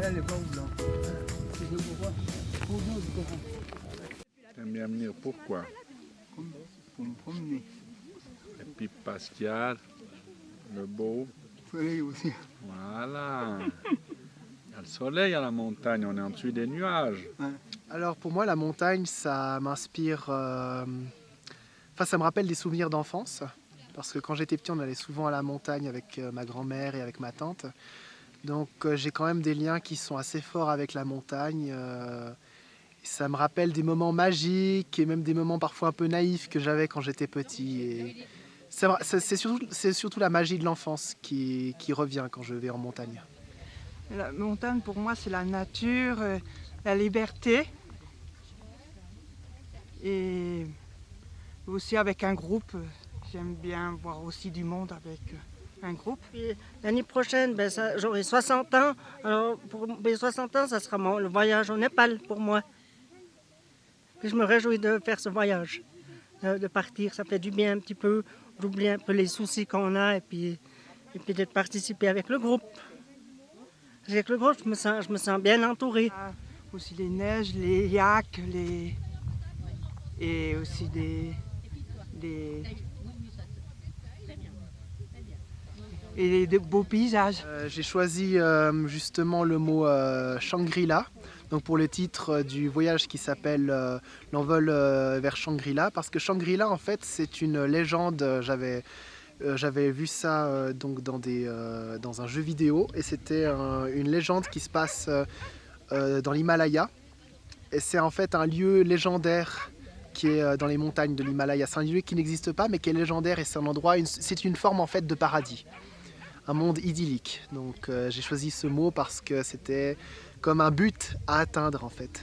Elle est pas où, là. C'est de pourquoi. Pour nous, c'est comment. T'aimes bien venir pourquoi? Pour me promener. Les pipes Pascal, le beau. Le soleil aussi. Voilà. Il y a le soleil à la montagne, on est en dessus des nuages. Ouais. Alors pour moi, la montagne, ça m'inspire... Enfin, ça me rappelle des souvenirs d'enfance. Parce que quand j'étais petit, on allait souvent à la montagne avec ma grand-mère et avec ma tante. Donc j'ai quand même des liens qui sont assez forts avec la montagne. Ça me rappelle des moments magiques et même des moments parfois un peu naïfs que j'avais quand j'étais petit. Et c'est surtout la magie de l'enfance qui revient quand je vais en montagne. La montagne, pour moi, c'est la nature, la liberté. Et aussi avec un groupe, j'aime bien voir aussi du monde avec un groupe. L'année prochaine, j'aurai 60 ans. Alors pour mes 60 ans, ça sera le voyage au Népal pour moi. Et je me réjouis de faire ce voyage, de partir. Ça fait du bien un petit peu, d'oublier un peu les soucis qu'on a et puis de participer avec le groupe. Avec le groupe, je me sens bien entourée. Aussi les neiges, les yaks, et aussi et des beaux paysages. J'ai choisi justement le mot Shangri-La, donc pour le titre du voyage qui s'appelle l'envol vers Shangri-La, parce que Shangri-La en fait c'est une légende, j'avais vu ça donc dans un jeu vidéo et c'était une légende qui se passe dans l'Himalaya et c'est en fait un lieu légendaire qui est dans les montagnes de l'Himalaya. C'est un lieu qui n'existe pas mais qui est légendaire et c'est un endroit, c'est une forme en fait de paradis. Un monde idyllique. Donc j'ai choisi ce mot parce que c'était comme un but à atteindre en fait.